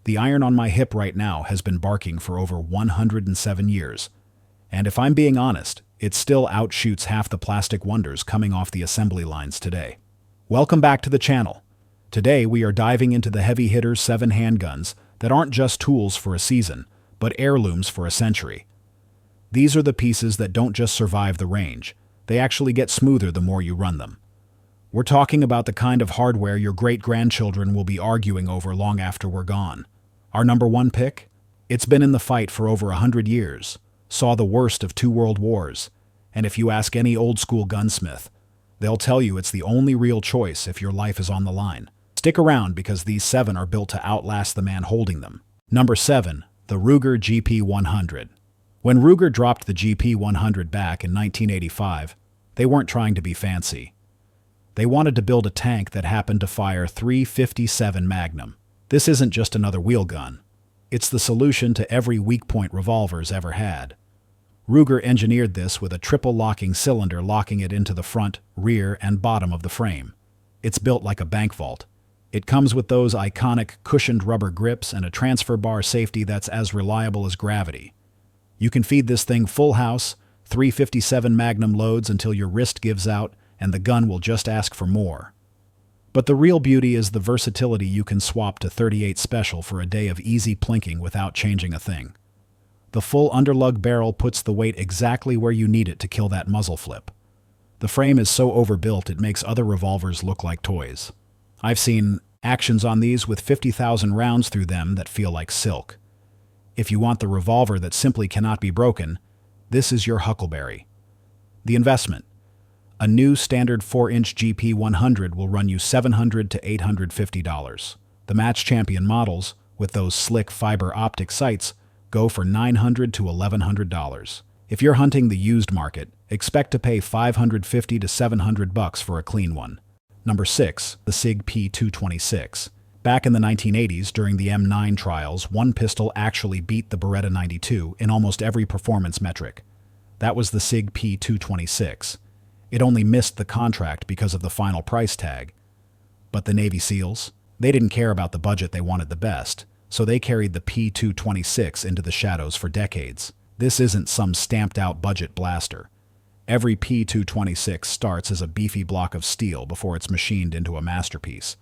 The iron on my hip right now has been barking for over 107 years. And if I'm being honest, it still outshoots half the plastic wonders coming off the assembly lines today. Welcome back to the channel. Today we are diving into the heavy hitters 7 handguns that aren't just tools for a season, but heirlooms for a century. These are the pieces that don't just survive the range, they actually get smoother the more you run them. We're talking about the kind of hardware your great-grandchildren will be arguing over long after we're gone. Our number 1 pick? It's been in the fight for over 100 years, saw the worst of 2 world wars, and if you ask any old-school gunsmith, they'll tell you it's the only real choice if your life is on the line. Stick around because these 7 are built to outlast the man holding them. Number 7. The Ruger GP100. When Ruger dropped the GP100 back in 1985, they weren't trying to be fancy. They wanted to build a tank that happened to fire .357 Magnum. This isn't just another wheel gun. It's the solution to every weak point revolver's ever had. Ruger engineered this with a triple locking cylinder locking it into the front, rear, and bottom of the frame. It's built like a bank vault. It comes with those iconic cushioned rubber grips and a transfer bar safety that's as reliable as gravity. You can feed this thing full house, .357 Magnum loads until your wrist gives out, and the gun will just ask for more. But the real beauty is the versatility. You can swap to .38 Special for a day of easy plinking without changing a thing. The full underlug barrel puts the weight exactly where you need it to kill that muzzle flip. The frame is so overbuilt it makes other revolvers look like toys. I've seen actions on these with 50,000 rounds through them that feel like silk. If you want the revolver that simply cannot be broken, this is your huckleberry. The investment. A new standard 4-inch GP100 will run you $700 to $850. The match champion models, with those slick fiber optic sights, go for $900 to $1,100. If you're hunting the used market, expect to pay $550 to $700 for a clean one. Number 6. The Sig P226. Back in the 1980s, during the M9 trials, one pistol actually beat the Beretta 92 in almost every performance metric. That was the Sig P226. It only missed the contract because of the final price tag. But the Navy SEALs? They didn't care about the budget, they wanted the best, so they carried the P226 into the shadows for decades. This isn't some stamped-out budget blaster. Every P226 starts as a beefy block of steel before it's machined into a masterpiece.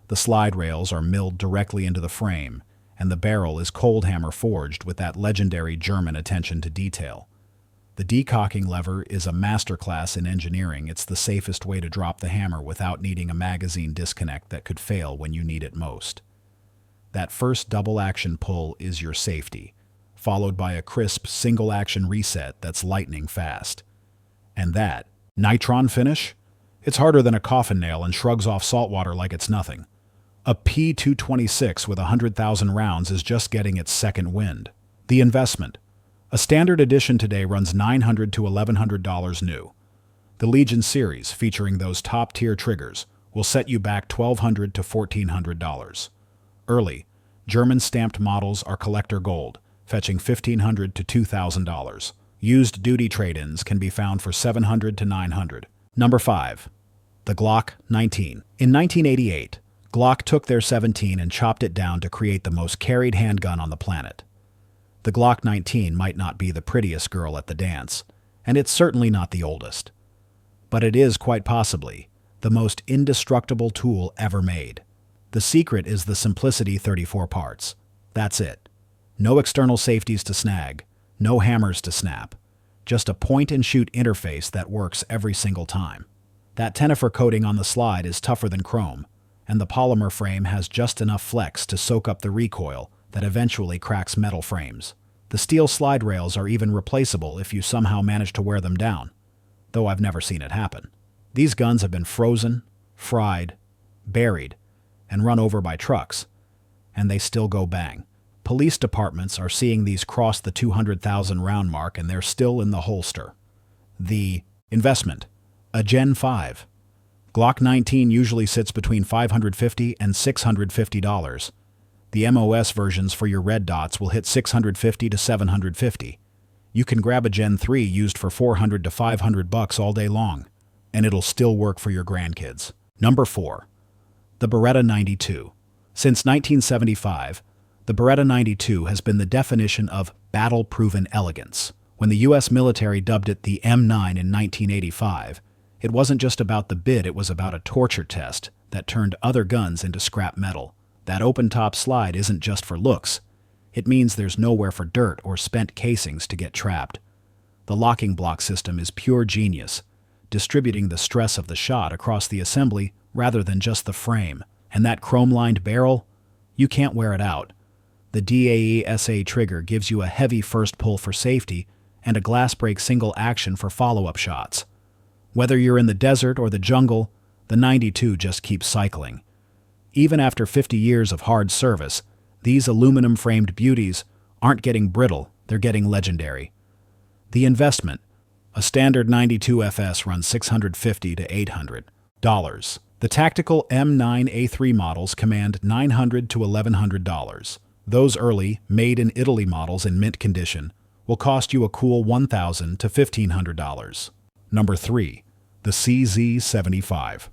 The slide rails are milled directly into the frame, and the barrel is cold hammer forged with that legendary German attention to detail. The decocking lever is a masterclass in engineering. It's the safest way to drop the hammer without needing a magazine disconnect that could fail when you need it most. That first double-action pull is your safety, followed by a crisp single-action reset that's lightning fast. And that nitron finish? It's harder than a coffin nail and shrugs off saltwater like it's nothing. A P226 with 100,000 rounds is just getting its second wind. The investment. A standard edition today runs $900 to $1,100 new. The Legion series, featuring those top-tier triggers, will set you back $1,200 to $1,400. Early, German-stamped models are collector gold, fetching $1,500 to $2,000. Used duty trade-ins can be found for $700 to $900. Number 5. The Glock 19. In 1988, Glock took their 17 and chopped it down to create the most carried handgun on the planet. The Glock 19 might not be the prettiest girl at the dance, and it's certainly not the oldest. But it is quite possibly the most indestructible tool ever made. The secret is the simplicity 34 parts. That's it. No external safeties to snag, no hammers to snap. Just a point-and-shoot interface that works every single time. That Tenifer coating on the slide is tougher than chrome, and the polymer frame has just enough flex to soak up the recoil that eventually cracks metal frames. The steel slide rails are even replaceable if you somehow manage to wear them down, though I've never seen it happen. These guns have been frozen, fried, buried, and run over by trucks, and they still go bang. Police departments are seeing these cross the 200,000 round mark and they're still in the holster. The investment. A Gen 5. Glock 19 usually sits between $550 and $650. The MOS versions for your red dots will hit $650 to $750. You can grab a Gen 3 used for $400 to $500 all day long, and it'll still work for your grandkids. Number 4. The Beretta 92. Since 1975, The Beretta 92 has been the definition of battle-proven elegance. When the U.S. military dubbed it the M9 in 1985, it wasn't just about the bid, it was about a torture test that turned other guns into scrap metal. That open-top slide isn't just for looks. It means there's nowhere for dirt or spent casings to get trapped. The locking block system is pure genius, distributing the stress of the shot across the assembly rather than just the frame. And that chrome-lined barrel? You can't wear it out. The DAE-SA trigger gives you a heavy first pull for safety and a glass break single action for follow-up shots. Whether you're in the desert or the jungle, the 92 just keeps cycling. Even after 50 years of hard service, these aluminum-framed beauties aren't getting brittle, they're getting legendary. The investment. A standard 92 FS runs $650 to $800. The tactical M9A3 models command $900 to $1,100. Those early, made-in-Italy models in mint condition will cost you a cool $1,000 to $1,500. Number 3. The CZ75.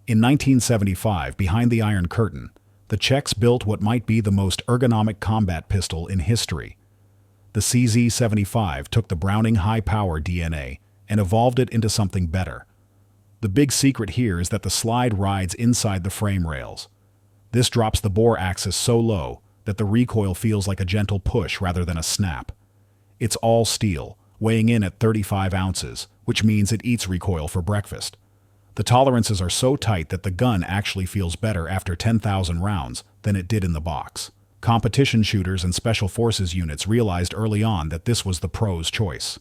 In 1975, behind the Iron Curtain, the Czechs built what might be the most ergonomic combat pistol in history. The CZ75 took the Browning high-power DNA and evolved it into something better. The big secret here is that the slide rides inside the frame rails. This drops the bore axis so low that the recoil feels like a gentle push rather than a snap. It's all steel, weighing in at 35 ounces, which means it eats recoil for breakfast. The tolerances are so tight that the gun actually feels better after 10,000 rounds than it did in the box. Competition shooters and special forces units realized early on that this was the pros' choice.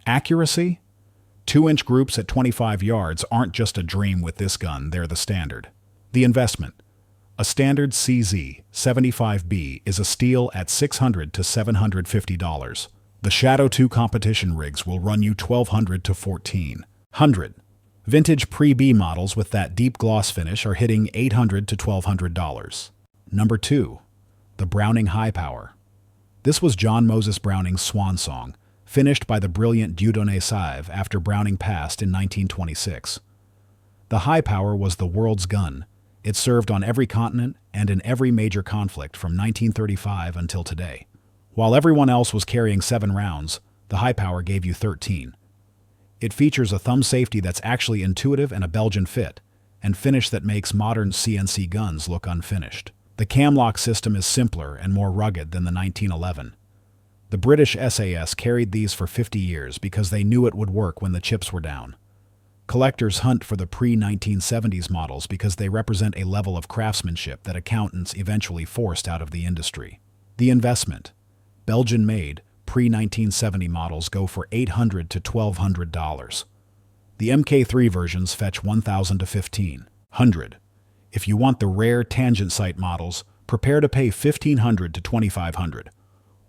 Accuracy? 2-inch groups at 25 yards aren't just a dream with this gun, they're the standard. The investment. A standard CZ75B is a steal at $600 to $750. The Shadow 2 competition rigs will run you $1,200 to $1,400. Vintage pre-B models with that deep gloss finish are hitting $800 to $1,200. Number 2. The Browning High Power. This was John Moses Browning's swan song, finished by the brilliant Dieudonné Saive after Browning passed in 1926. The High Power was the world's gun. It served on every continent and in every major conflict from 1935 until today. While everyone else was carrying 7 rounds, the High Power gave you 13. It features a thumb safety that's actually intuitive and a Belgian fit, and finish that makes modern CNC guns look unfinished. The camlock system is simpler and more rugged than the 1911. The British SAS carried these for 50 years because they knew it would work when the chips were down. Collectors hunt for the pre-1970s models because they represent a level of craftsmanship that accountants eventually forced out of the industry. The investment. Belgian-made, pre-1970 models go for $800 to $1,200. The MK3 versions fetch $1,000 to $1,500. If you want the rare tangent sight models, prepare to pay $1,500 to $2,500.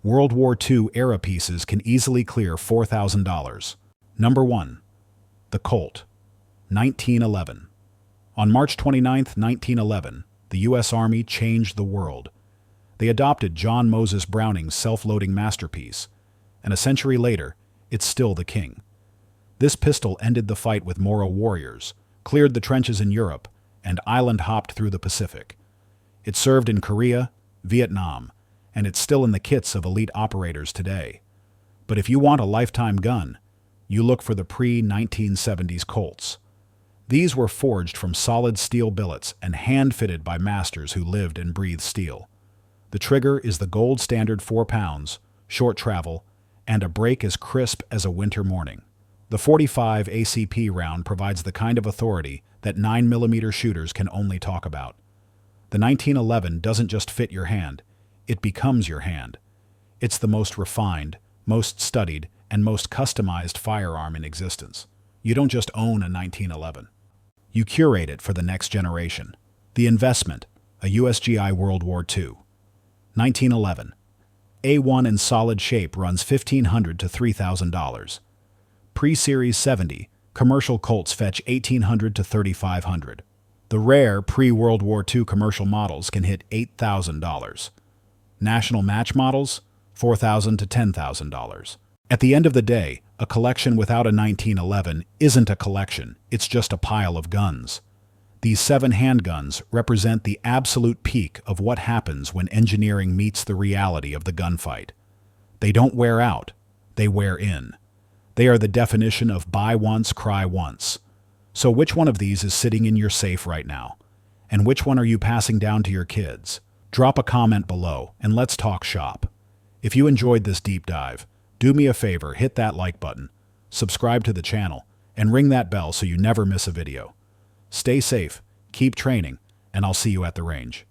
World War II era pieces can easily clear $4,000. Number 1. The Colt. 1911. On March 29, 1911, the U.S. Army changed the world. They adopted John Moses Browning's self-loading masterpiece, and a century later, it's still the king. This pistol ended the fight with Moro warriors, cleared the trenches in Europe, and island-hopped through the Pacific. It served in Korea, Vietnam, and it's still in the kits of elite operators today. But if you want a lifetime gun, you look for the pre-1970s Colts. These were forged from solid steel billets and hand-fitted by masters who lived and breathed steel. The trigger is the gold standard 4 pounds, short travel, and a break as crisp as a winter morning. The 45 ACP round provides the kind of authority that 9mm shooters can only talk about. The 1911 doesn't just fit your hand, it becomes your hand. It's the most refined, most studied, and most customized firearm in existence. You don't just own a 1911. You curate it for the next generation. The investment, a USGI World War II. 1911. A1 in solid shape runs $1,500 to $3,000. Pre-Series 70, commercial Colts fetch $1,800 to $3,500. The rare pre-World War II commercial models can hit $8,000. National match models, $4,000 to $10,000. At the end of the day, a collection without a 1911 isn't a collection, it's just a pile of guns. These 7 handguns represent the absolute peak of what happens when engineering meets the reality of the gunfight. They don't wear out, they wear in. They are the definition of buy once, cry once. So which one of these is sitting in your safe right now? And which one are you passing down to your kids? Drop a comment below and let's talk shop. If you enjoyed this deep dive, do me a favor, hit that like button, subscribe to the channel, and ring that bell so you never miss a video. Stay safe, keep training, and I'll see you at the range.